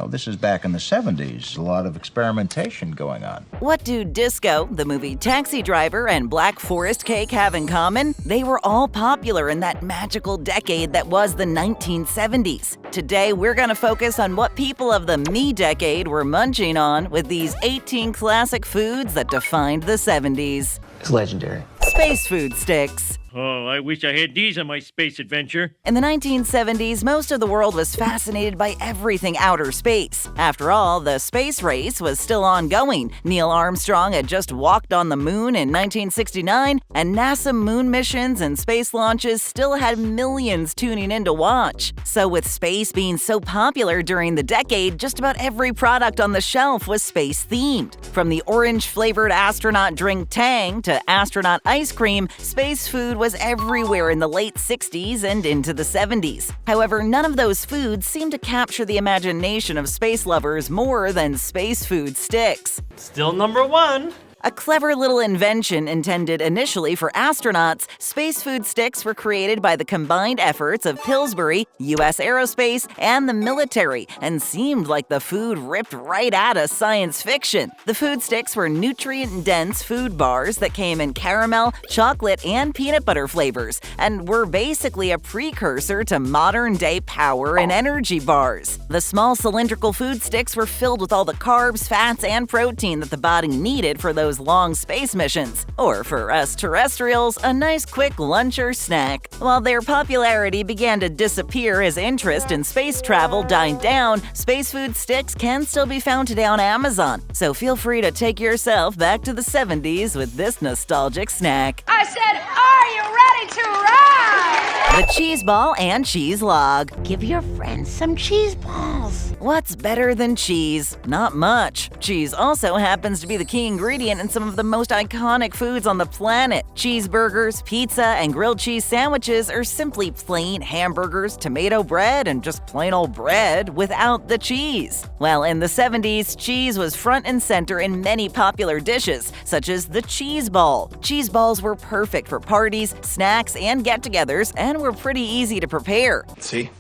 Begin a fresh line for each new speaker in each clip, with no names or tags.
This is back in the 70s. A lot of experimentation going on.
What do Disco, the movie Taxi Driver, and Black Forest Cake have in common? They were all popular in that magical decade that was the 1970s. Today, we're going to focus on what people of the me decade were munching on with these 18 classic foods that defined the 70s.
It's legendary.
Space food sticks.
Oh, I wish I had these on my space adventure.
In the 1970s, most of the world was fascinated by everything outer space. After all, the space race was still ongoing. Neil Armstrong had just walked on the moon in 1969, and NASA moon missions and space launches still had millions tuning in to watch. So with space being so popular during the decade, just about every product on the shelf was space-themed. From the orange-flavored astronaut drink Tang to astronaut ice cream, space food was everywhere in the late 60s and into the 70s. However, none of those foods seemed to capture the imagination of space lovers more than space food sticks.
Still number one.
A clever little invention intended initially for astronauts, space food sticks were created by the combined efforts of Pillsbury, U.S. Aerospace, and the military, and seemed like the food ripped right out of science fiction. The food sticks were nutrient-dense food bars that came in caramel, chocolate, and peanut butter flavors, and were basically a precursor to modern-day power and energy bars. The small cylindrical food sticks were filled with all the carbs, fats, and protein that the body needed for those long space missions, or for us terrestrials, a nice quick lunch or snack. While their popularity began to disappear as interest in space travel died down, space food sticks can still be found today on Amazon, so feel free to take yourself back to the 70s with this nostalgic snack.
I said, are you ready to ride?
The cheese ball and cheese log.
Give your friends some cheese balls.
What's better than cheese? Not much. Cheese also happens to be the key ingredient in some of the most iconic foods on the planet. Cheeseburgers, pizza, and grilled cheese sandwiches are simply plain hamburgers, tomato bread, and just plain old bread without the cheese. Well, in the 70s, cheese was front and center in many popular dishes, such as the cheese ball. Cheese balls were perfect for parties, snacks, and get-togethers, and were pretty easy to prepare.
See?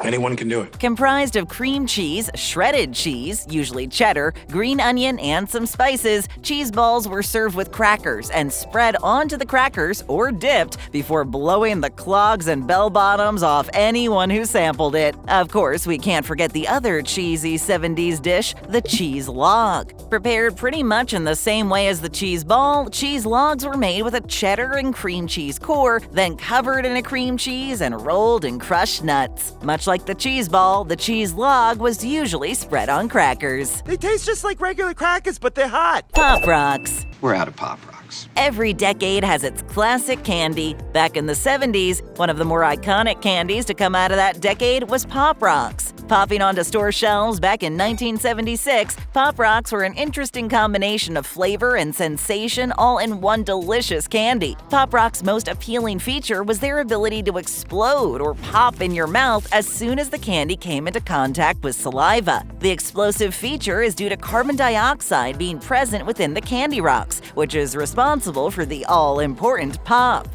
Anyone can do it.
Comprised of cream cheese, shredded cheese, usually cheddar, green onion, and some spices, cheese balls were served with crackers and spread onto the crackers or dipped before blowing the clogs and bell-bottoms off anyone who sampled it. Of course, we can't forget the other cheesy 70s dish, the cheese log. Prepared pretty much in the same way as the cheese ball, cheese logs were made with a cheddar and cream cheese core, then covered in a cream cheese and rolled in crushed nuts. Much like the cheese ball, the cheese log was usually spread on crackers.
They taste just like regular crackers, but they're hot.
Pop Rocks.
We're out of Pop Rocks.
Every decade has its classic candy. Back in the 70s, one of the more iconic candies to come out of that decade was Pop Rocks. Popping onto store shelves back in 1976, Pop Rocks were an interesting combination of flavor and sensation all in one delicious candy. Pop Rocks' most appealing feature was their ability to explode or pop in your mouth as soon as the candy came into contact with saliva. The explosive feature is due to carbon dioxide being present within the candy rocks, which is responsible for the all-important pop.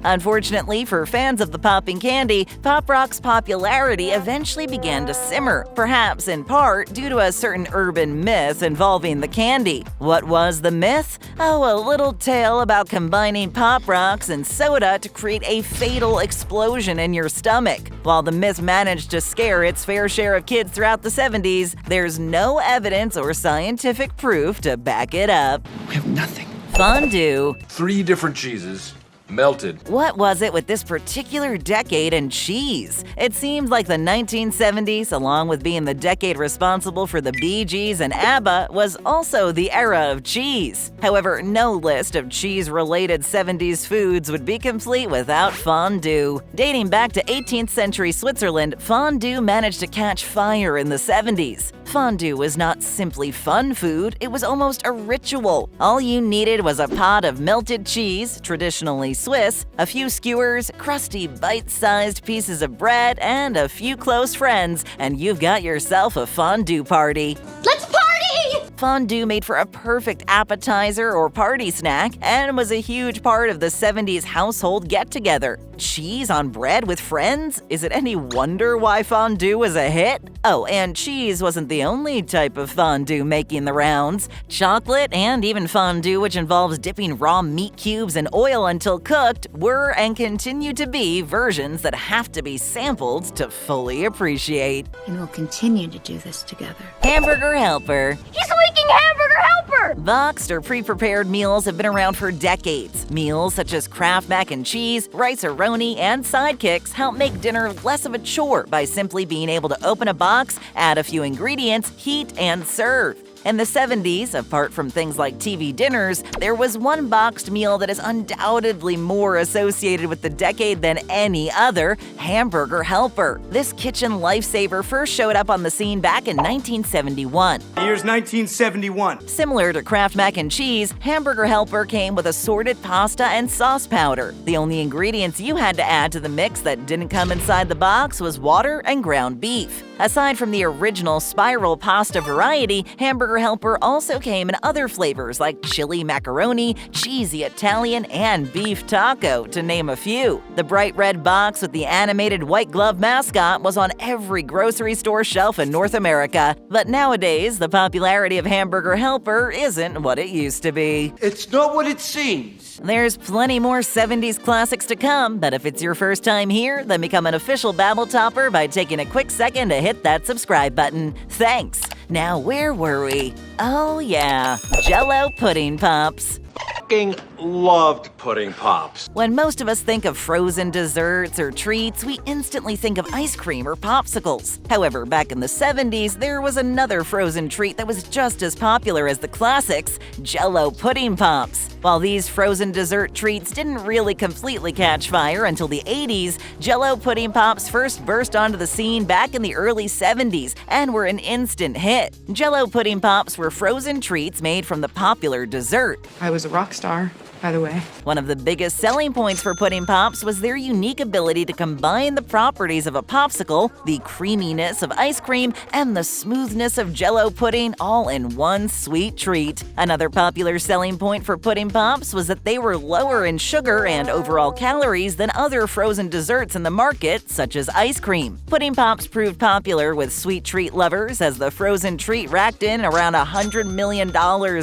Unfortunately for fans of the popping candy, Pop Rocks' popularity eventually began to simmer, perhaps in part due to a certain urban myth involving the candy. What was the myth? Oh, a little tale about combining Pop Rocks and soda to create a fatal explosion in your stomach. While the myth managed to scare its fair share of kids throughout the 70s, there's no evidence or scientific proof to back it up.
We have nothing.
Fondue.
3 different cheeses, melted.
What was it with this particular decade and cheese? It seemed like the 1970s, along with being the decade responsible for the Bee Gees and ABBA, was also the era of cheese. However, no list of cheese-related 70s foods would be complete without fondue. Dating back to 18th century Switzerland, fondue managed to catch fire in the 70s. Fondue was not simply fun food, it was almost a ritual. All you needed was a pot of melted cheese, traditionally Swiss, a few skewers, crusty bite-sized pieces of bread, and a few close friends, and you've got yourself a fondue party.
Let's party!
Fondue made for a perfect appetizer or party snack and was a huge part of the 70s household get-together. Cheese on bread with friends? Is it any wonder why fondue was a hit? Oh, and cheese wasn't the only type of fondue making the rounds. Chocolate and even fondue, which involves dipping raw meat cubes in oil until cooked, were and continue to be versions that have to be sampled to fully appreciate.
And we'll continue to do this together.
Hamburger Helper.
He's leaking Hamburger Helper!
Boxed or pre-prepared meals have been around for decades. Meals such as Kraft mac and cheese, rice-a-roni, and sidekicks help make dinner less of a chore by simply being able to open a box, add a few ingredients, heat, and serve. In the 70s, apart from things like TV dinners, there was one boxed meal that is undoubtedly more associated with the decade than any other: Hamburger Helper. This kitchen lifesaver first showed up on the scene back in 1971.
Here's 1971.
Similar to Kraft mac and cheese, Hamburger Helper came with assorted pasta and sauce powder. The only ingredients you had to add to the mix that didn't come inside the box was water and ground beef. Aside from the original spiral pasta variety, Hamburger Helper also came in other flavors like chili macaroni, cheesy Italian, and beef taco, to name a few. The bright red box with the animated white glove mascot was on every grocery store shelf in North America. But nowadays, the popularity of Hamburger Helper isn't what it used to be.
It's not what it seems.
There's plenty more 70s classics to come, but if it's your first time here, then become an official Babble Topper by taking a quick second to hit that subscribe button. Thanks! Now, where were we? Oh yeah, Jello pudding pops.
Fucking loved pudding pops.
When most of us think of frozen desserts or treats, we instantly think of ice cream or popsicles. However, back in the 70s, there was another frozen treat that was just as popular as the classics: Jello pudding pops. While these frozen dessert treats didn't really completely catch fire until the 80s, Jello pudding pops first burst onto the scene back in the early 70s and were an instant hit. Jello pudding pops were frozen treats made from the popular dessert.
I was a rock star, by the way.
One of the biggest selling points for pudding pops was their unique ability to combine the properties of a popsicle, the creaminess of ice cream, and the smoothness of Jello pudding all in one sweet treat. Another popular selling point for pudding pops was that they were lower in sugar and overall calories than other frozen desserts in the market, such as ice cream. Pudding pops proved popular with sweet treat lovers as the frozen treat racked in around $100 million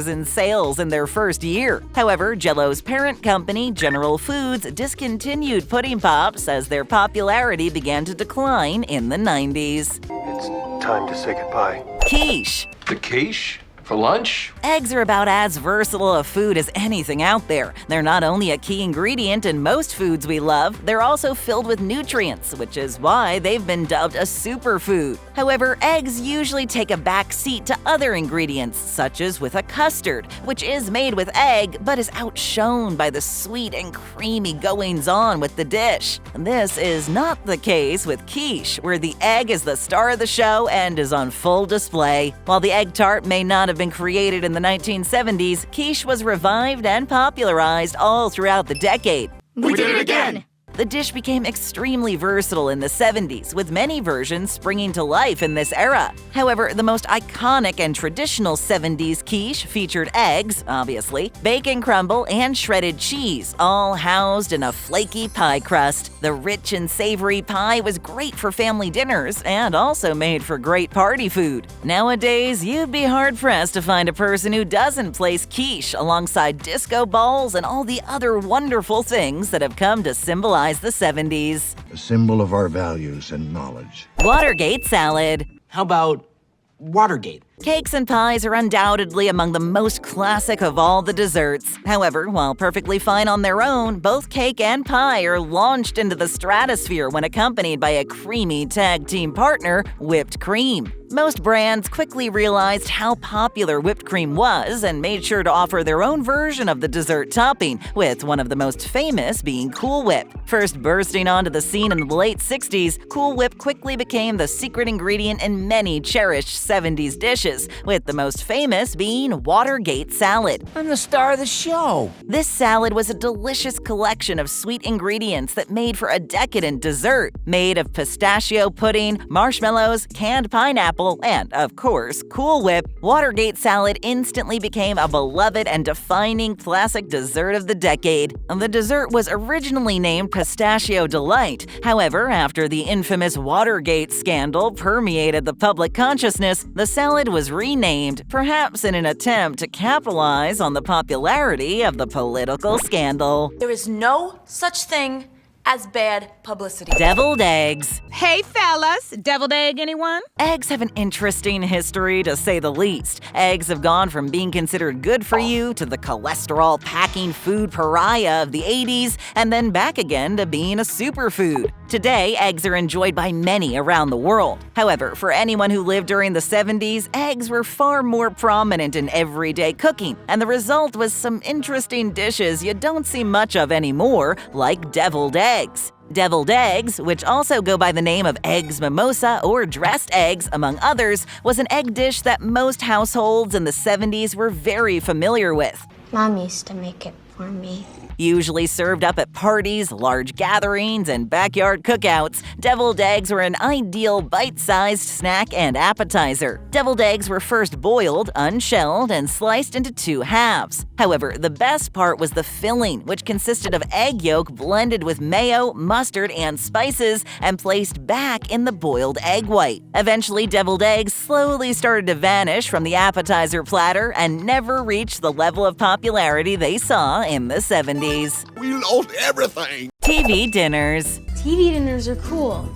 in sales in their first year. However, Jello's parent company, General Foods, discontinued pudding pops as their popularity began to decline in the 90s.
It's time to say goodbye.
Quiche.
The quiche? For lunch?
Eggs are about as versatile a food as anything out there. They're not only a key ingredient in most foods we love, they're also filled with nutrients, which is why they've been dubbed a superfood. However, eggs usually take a back seat to other ingredients, such as with a custard, which is made with egg but is outshone by the sweet and creamy goings-on with the dish. This is not the case with quiche, where the egg is the star of the show and is on full display. While the egg tart may not have been created in the 1970s, quiche was revived and popularized all throughout the decade.
We did it again!
The dish became extremely versatile in the 70s, with many versions springing to life in this era. However, the most iconic and traditional 70s quiche featured eggs, obviously, bacon crumble, and shredded cheese, all housed in a flaky pie crust. The rich and savory pie was great for family dinners and also made for great party food. Nowadays, you'd be hard-pressed to find a person who doesn't place quiche alongside disco balls and all the other wonderful things that have come to symbolize the 70s.
A symbol of our values and knowledge.
Watergate Salad.
How about Watergate?
Cakes and pies are undoubtedly among the most classic of all the desserts. However, while perfectly fine on their own, both cake and pie are launched into the stratosphere when accompanied by a creamy tag team partner, whipped cream. Most brands quickly realized how popular whipped cream was and made sure to offer their own version of the dessert topping, with one of the most famous being Cool Whip. First bursting onto the scene in the late 60s, Cool Whip quickly became the secret ingredient in many cherished 70s dishes, dishes, with the most famous being Watergate Salad.
I'm the star of the show.
This salad was a delicious collection of sweet ingredients that made for a decadent dessert, made of pistachio pudding, marshmallows, canned pineapple, and, of course, Cool Whip. Watergate Salad instantly became a beloved and defining classic dessert of the decade. The dessert was originally named Pistachio Delight. However, after the infamous Watergate scandal permeated the public consciousness, the salad was renamed, perhaps in an attempt to capitalize on the popularity of the political scandal.
There is no such thing as bad publicity.
Deviled eggs.
Hey fellas, deviled egg anyone?
Eggs have an interesting history, to say the least. Eggs have gone from being considered good for you to the cholesterol-packing food pariah of the 80s, and then back again to being a superfood. Today, eggs are enjoyed by many around the world. However, for anyone who lived during the 70s, eggs were far more prominent in everyday cooking, and the result was some interesting dishes you don't see much of anymore, like deviled eggs. Deviled eggs, which also go by the name of eggs mimosa or dressed eggs, among others, was an egg dish that most households in the 70s were very familiar with.
Mom used to make it for me.
Usually served up at parties, large gatherings, and backyard cookouts, deviled eggs were an ideal bite-sized snack and appetizer. Deviled eggs were first boiled, unshelled, and sliced into 2 halves. However, the best part was the filling, which consisted of egg yolk blended with mayo, mustard, and spices, and placed back in the boiled egg white. Eventually, deviled eggs slowly started to vanish from the appetizer platter and never reached the level of popularity they saw in the 70s.
We lost everything.
TV dinners.
TV dinners are cool.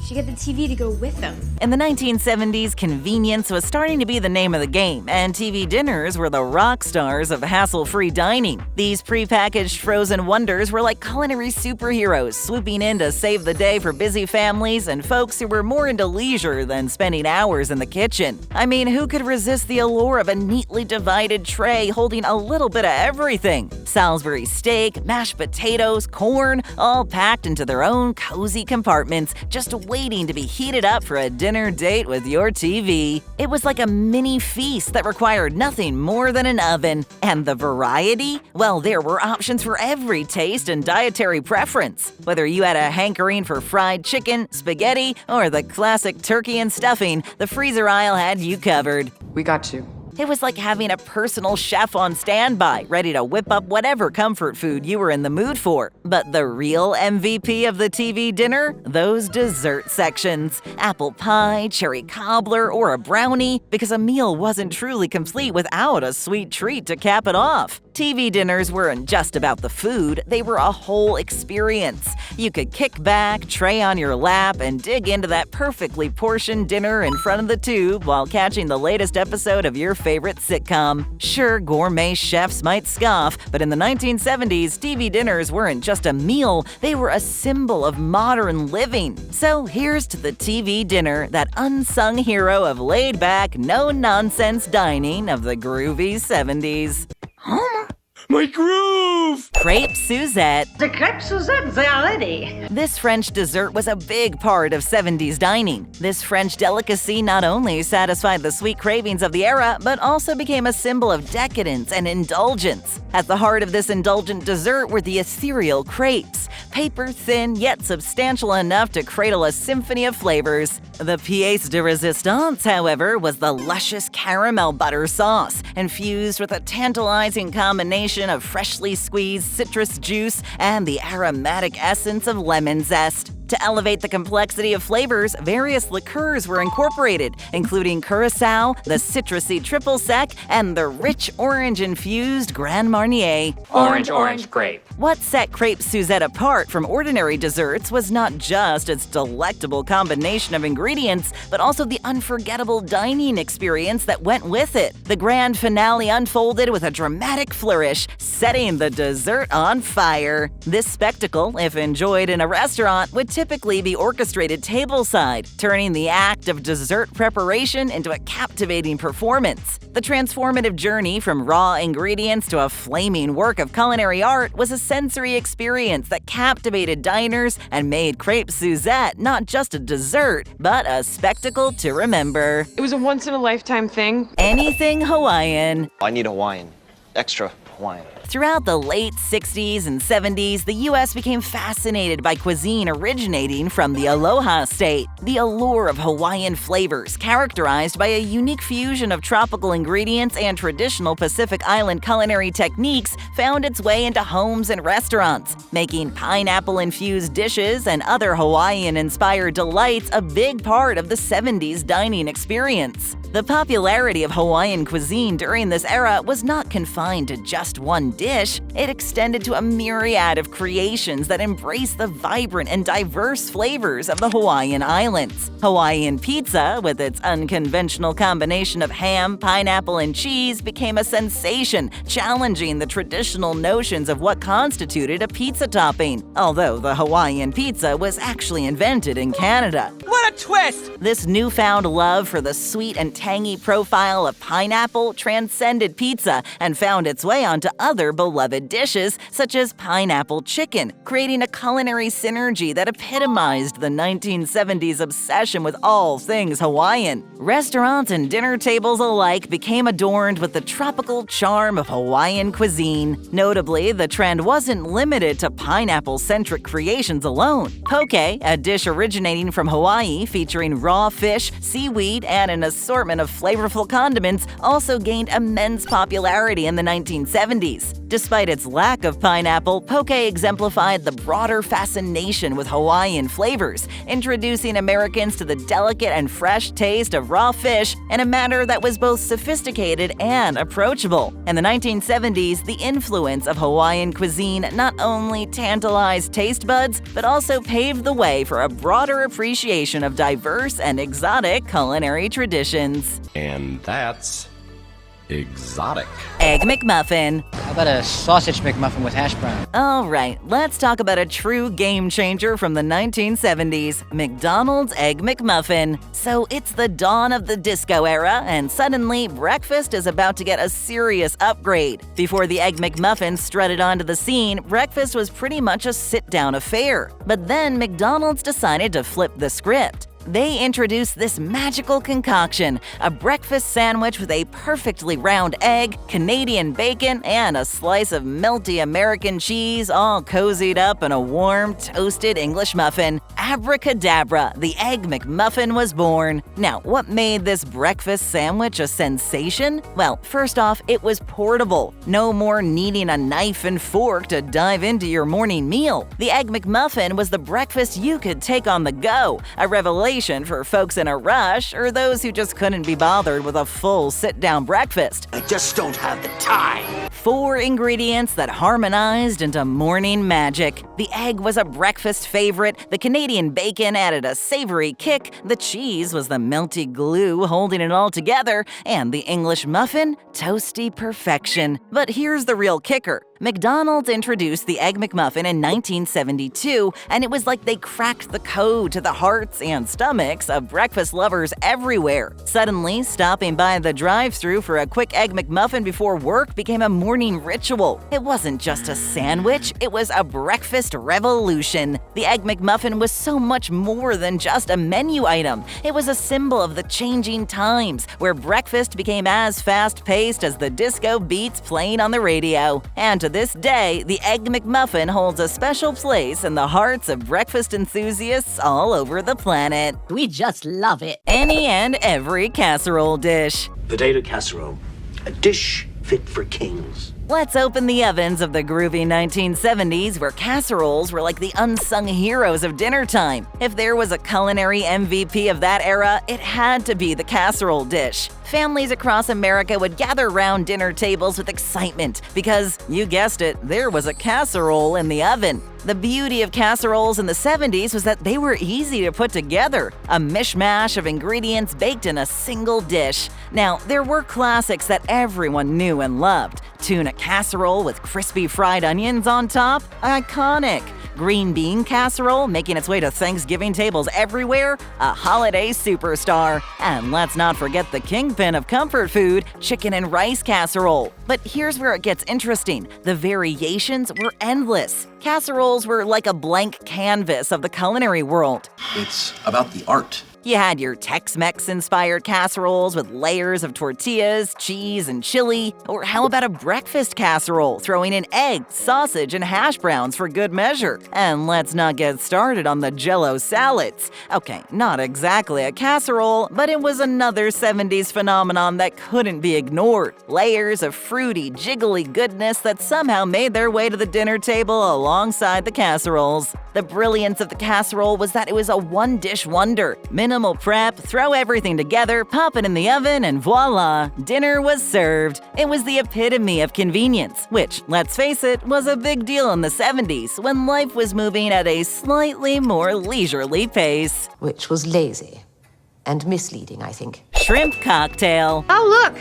You get the TV to go with them.
In the 1970s, convenience was starting to be the name of the game, and TV dinners were the rock stars of hassle-free dining. These prepackaged frozen wonders were like culinary superheroes swooping in to save the day for busy families and folks who were more into leisure than spending hours in the kitchen. I mean, who could resist the allure of a neatly divided tray holding a little bit of everything? Salisbury steak, mashed potatoes, corn, all packed into their own cozy compartments, just waiting to be heated up for a dinner date with your TV. It was like a mini feast that required nothing more than an oven. And the variety? Well, there were options for every taste and dietary preference. Whether you had a hankering for fried chicken, spaghetti, or the classic turkey and stuffing, the freezer aisle had you covered.
We got you.
It was like having a personal chef on standby, ready to whip up whatever comfort food you were in the mood for. But the real MVP of the TV dinner? Those dessert sections. Apple pie, cherry cobbler, or a brownie, because a meal wasn't truly complete without a sweet treat to cap it off. TV dinners weren't just about the food, they were a whole experience. You could kick back, tray on your lap, and dig into that perfectly portioned dinner in front of the tube while catching the latest episode of your favorite sitcom. Sure, gourmet chefs might scoff, but in the 1970s, TV dinners weren't just a meal, they were a symbol of modern living. So here's to the TV dinner, that unsung hero of laid-back, no-nonsense dining of the groovy 70s.
Homer.
My groove!
Crêpes Suzette.
The Crêpes Suzette, they are ready.
This French dessert was a big part of 70s dining. This French delicacy not only satisfied the sweet cravings of the era, but also became a symbol of decadence and indulgence. At the heart of this indulgent dessert were the ethereal crêpes, paper-thin yet substantial enough to cradle a symphony of flavors. The pièce de résistance, however, was the luscious caramel butter sauce, infused with a tantalizing combination of freshly squeezed citrus juice and the aromatic essence of lemon zest. To elevate the complexity of flavors, various liqueurs were incorporated, including Curaçao, the citrusy triple sec, and the rich orange-infused Grand Marnier.
Orange grape.
What set Crêpes Suzette apart from ordinary desserts was not just its delectable combination of ingredients, but also the unforgettable dining experience that went with it. The grand finale unfolded with a dramatic flourish, setting the dessert on fire. This spectacle, if enjoyed in a restaurant, would typically be orchestrated tableside, turning the act of dessert preparation into a captivating performance. The transformative journey from raw ingredients to a flaming work of culinary art was a sensory experience that captivated diners and made Crêpes Suzette not just a dessert, but a spectacle to remember.
It was a once-in-a-lifetime thing.
Anything Hawaiian.
I need Hawaiian. Extra Hawaiian.
Throughout the late 60s and 70s, the U.S. became fascinated by cuisine originating from the Aloha State. The allure of Hawaiian flavors, characterized by a unique fusion of tropical ingredients and traditional Pacific Island culinary techniques, found its way into homes and restaurants, making pineapple-infused dishes and other Hawaiian-inspired delights a big part of the 70s dining experience. The popularity of Hawaiian cuisine during this era was not confined to just one dish. It extended to a myriad of creations that embrace the vibrant and diverse flavors of the Hawaiian Islands. Hawaiian pizza, with its unconventional combination of ham, pineapple, and cheese, became a sensation, challenging the traditional notions of what constituted a pizza topping, although the Hawaiian pizza was actually invented in Canada.
What a twist!
This newfound love for the sweet and tangy profile of pineapple transcended pizza and found its way onto other beloved dishes, such as pineapple chicken, creating a culinary synergy that epitomized the 1970s obsession with all things Hawaiian. Restaurants and dinner tables alike became adorned with the tropical charm of Hawaiian cuisine. Notably, the trend wasn't limited to pineapple-centric creations alone. Poke, a dish originating from Hawaii featuring raw fish, seaweed, and an assortment of flavorful condiments, also gained immense popularity in the 1970s. Despite its lack of pineapple, poke exemplified the broader fascination with Hawaiian flavors, introducing Americans to the delicate and fresh taste of raw fish in a manner that was both sophisticated and approachable. In the 1970s, the influence of Hawaiian cuisine not only tantalized taste buds, but also paved the way for a broader appreciation of diverse and exotic culinary traditions.
And that's exotic.
Egg McMuffin.
How about a sausage McMuffin with hash brown?
All right, let's talk about a true game changer from the 1970s, McDonald's Egg McMuffin. So it's the dawn of the disco era, and suddenly breakfast is about to get a serious upgrade. Before the Egg McMuffin strutted onto the scene, breakfast was pretty much a sit-down affair. But then McDonald's decided to flip the script. They introduced this magical concoction, a breakfast sandwich with a perfectly round egg, Canadian bacon, and a slice of melty American cheese, all cozied up in a warm, toasted English muffin. Abracadabra, the Egg McMuffin was born. Now, what made this breakfast sandwich a sensation? Well, first off, it was portable. No more needing a knife and fork to dive into your morning meal. The Egg McMuffin was the breakfast you could take on the go, a revelation for folks in a rush or those who just couldn't be bothered with a full sit-down breakfast.
I just don't have the time.
4 ingredients that harmonized into morning magic. The egg was a breakfast favorite, the Canadian bacon added a savory kick, the cheese was the melty glue holding it all together, and the English muffin, toasty perfection. But here's the real kicker. McDonald's introduced the Egg McMuffin in 1972, and it was like they cracked the code to the hearts and stomachs of breakfast lovers everywhere. Suddenly, stopping by the drive-thru for a quick Egg McMuffin before work became a morning ritual. It wasn't just a sandwich, it was a breakfast revolution. The Egg McMuffin was so much more than just a menu item. It was a symbol of the changing times, where breakfast became as fast-paced as the disco beats playing on the radio. And to this day, the Egg McMuffin holds a special place in the hearts of breakfast enthusiasts all over the planet.
We just love it.
Any and every casserole dish.
Potato casserole, a dish fit for kings.
Let's open the ovens of the groovy 1970s, where casseroles were like the unsung heroes of dinner time. If there was a culinary MVP of that era, it had to be the casserole dish. Families across America would gather around dinner tables with excitement because, you guessed it, there was a casserole in the oven. The beauty of casseroles in the 70s was that they were easy to put together, a mishmash of ingredients baked in a single dish. Now, there were classics that everyone knew and loved. Tuna casserole with crispy fried onions on top? Iconic. Green bean casserole, making its way to Thanksgiving tables everywhere, a holiday superstar. And let's not forget the kingpin of comfort food, chicken and rice casserole. But here's where it gets interesting. The variations were endless. Casseroles were like a blank canvas of the culinary world.
It's about the art.
You had your Tex-Mex-inspired casseroles with layers of tortillas, cheese, and chili. Or how about a breakfast casserole, throwing in eggs, sausage, and hash browns for good measure? And let's not get started on the Jello salads. Okay, not exactly a casserole, but it was another 70s phenomenon that couldn't be ignored. Layers of fruity, jiggly goodness that somehow made their way to the dinner table alongside the casseroles. The brilliance of the casserole was that it was a one-dish wonder. Minimal prep, throw everything together, pop it in the oven, and voila, dinner was served. It was the epitome of convenience, which, let's face it, was a big deal in the 70s when life was moving at a slightly more leisurely pace.
Which was lazy and misleading, I think.
Shrimp cocktail.
Oh, look!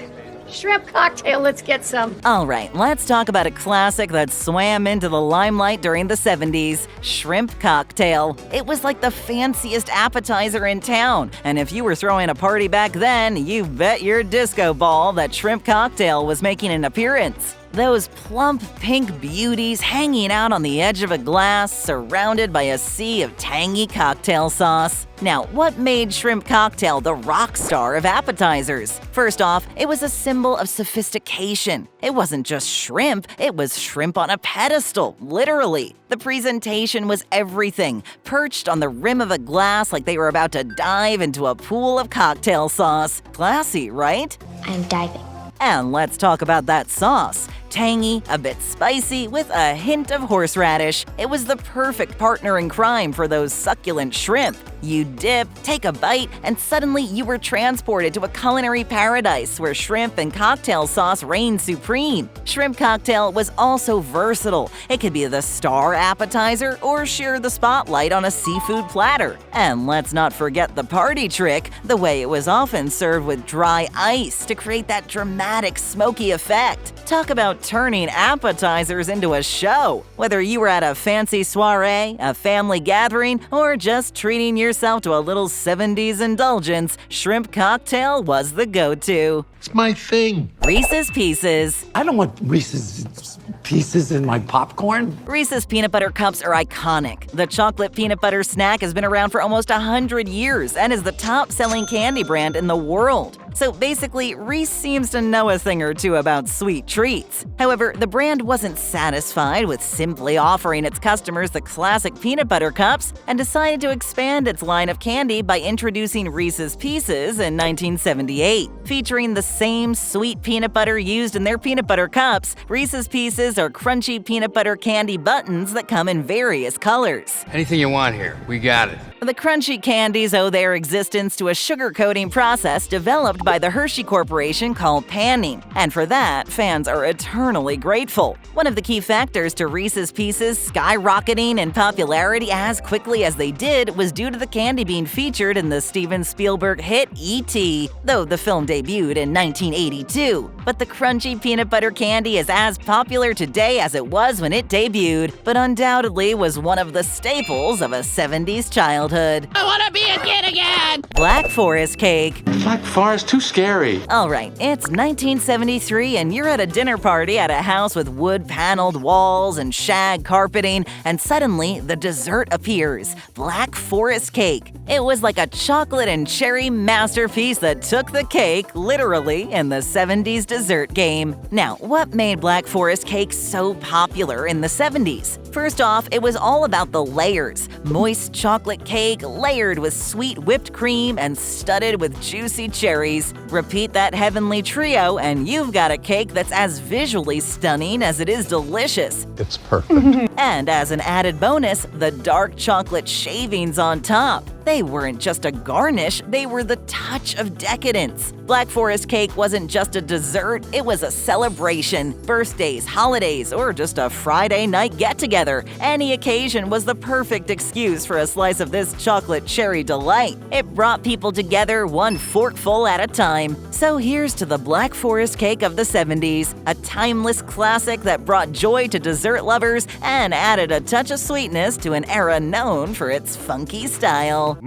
Shrimp cocktail, let's get some.
All right, let's talk about a classic that swam into the limelight during the 70s, shrimp cocktail. It was like the fanciest appetizer in town, and if you were throwing a party back then, you bet your disco ball that shrimp cocktail was making an appearance. Those plump pink beauties hanging out on the edge of a glass, surrounded by a sea of tangy cocktail sauce. Now, what made shrimp cocktail the rock star of appetizers? First off, it was a symbol of sophistication. It wasn't just shrimp, it was shrimp on a pedestal, literally. The presentation was everything, perched on the rim of a glass like they were about to dive into a pool of cocktail sauce. Classy, right?
I'm diving.
And let's talk about that sauce. Tangy, a bit spicy, with a hint of horseradish. It was the perfect partner in crime for those succulent shrimp. You dip, take a bite, and suddenly you were transported to a culinary paradise where shrimp and cocktail sauce reigned supreme. Shrimp cocktail was also versatile. It could be the star appetizer or share the spotlight on a seafood platter. And let's not forget the party trick, the way it was often served with dry ice to create that dramatic smoky effect. Talk about turning appetizers into a show. Whether you were at a fancy soiree, a family gathering, or just treating yourself to a little 70s indulgence, shrimp cocktail was the go-to.
It's my thing.
Reese's Pieces.
I don't want Reese's Pieces in my popcorn.
Reese's peanut butter cups are iconic. The chocolate peanut butter snack has been around for almost 100 years and is the top-selling candy brand in the world. So basically, Reese seems to know a thing or two about sweet treats. However, the brand wasn't satisfied with simply offering its customers the classic peanut butter cups and decided to expand its line of candy by introducing Reese's Pieces in 1978. Featuring the same sweet peanut butter used in their peanut butter cups, Reese's Pieces are crunchy peanut butter candy buttons that come in various colors.
Anything you want here, we got it.
The crunchy candies owe their existence to a sugar coating process developed by the Hershey Corporation called panning, and for that, fans are eternally grateful. One of the key factors to Reese's Pieces skyrocketing in popularity as quickly as they did was due to the candy being featured in the Steven Spielberg hit E.T., though the film debuted in 1982. But the crunchy peanut butter candy is as popular today as it was when it debuted, but undoubtedly was one of the staples of a 70s childhood.
I want to be a kid again!
Black Forest cake.
Black Forest, too scary.
All right, it's 1973 and you're at a dinner party at a house with wood-paneled walls and shag carpeting, and suddenly the dessert appears, Black Forest cake. It was like a chocolate and cherry masterpiece that took the cake, literally, in the 70s dessert game. Now, what made Black Forest cake so popular in the 70s? First off, it was all about the layers. Moist chocolate cake layered with sweet whipped cream and studded with juicy cherries. Repeat that heavenly trio and you've got a cake that's as visually stunning as it is delicious.
It's perfect.
And as an added bonus, the dark chocolate shavings on top. They weren't just a garnish, they were the touch of decadence. Black Forest cake wasn't just a dessert, it was a celebration. Birthdays, holidays, or just a Friday night get-together. Any occasion was the perfect excuse for a slice of this chocolate cherry delight. It brought people together one forkful at a time. So here's to the Black Forest cake of the 70s, a timeless classic that brought joy to dessert lovers and added a touch of sweetness to an era known for its funky style.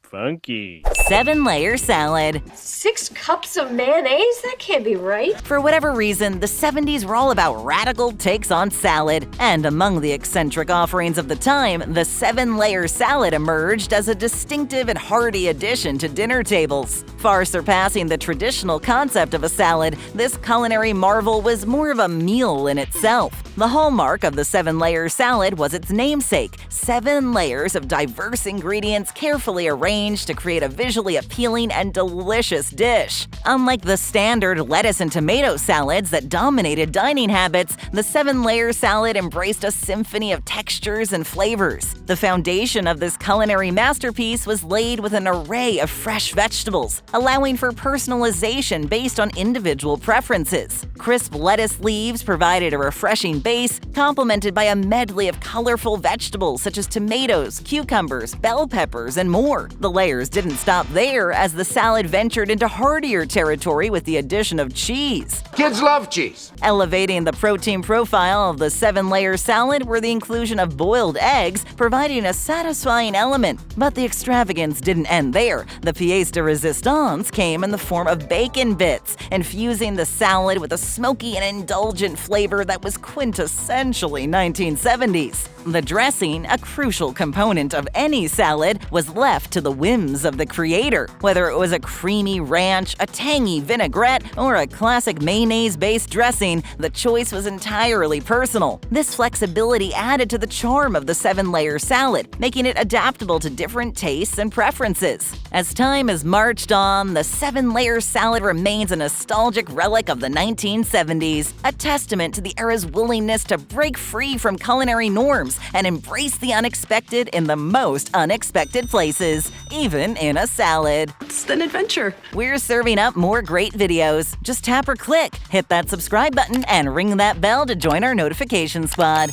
Funky.
7-layer salad.
6 cups of mayonnaise? That can't be right.
For whatever reason, the 70s were all about radical takes on salad, and among the eccentric offerings of the time, the 7-layer salad emerged as a distinctive and hearty addition to dinner tables. Far surpassing the traditional concept of a salad, this culinary marvel was more of a meal in itself. The hallmark of the 7-layer salad was its namesake, 7 layers of diverse ingredients carefully arranged to create a visually appealing and delicious dish. Unlike the standard lettuce and tomato salads that dominated dining habits, the 7-layer salad embraced a symphony of textures and flavors. The foundation of this culinary masterpiece was laid with an array of fresh vegetables, allowing for personalization based on individual preferences. Crisp lettuce leaves provided a refreshing base, complemented by a medley of colorful vegetables such as tomatoes, cucumbers, bell peppers, and more. The layers didn't stop there, as the salad ventured into heartier territory with the addition of cheese.
Kids love cheese.
Elevating the protein profile of the 7-layer salad were the inclusion of boiled eggs, providing a satisfying element. But the extravagance didn't end there. The pièce de résistance came in the form of bacon bits, infusing the salad with a smoky and indulgent flavor that was quintessentially 1970s. The dressing, a crucial component of any salad, was left to the whims of the creator. Whether it was a creamy ranch, a tangy vinaigrette, or a classic mayonnaise-based dressing, the choice was entirely personal. This flexibility added to the charm of the 7-layer salad, making it adaptable to different tastes and preferences. As time has marched on, the 7-layer salad remains a nostalgic relic of the 1970s, a testament to the era's willingness to break free from culinary norms and embrace the unexpected in the most unexpected places, even in a salad.
It's an adventure.
We're serving up more great videos. Just tap or click, hit that subscribe button, and ring that bell to join our notification squad.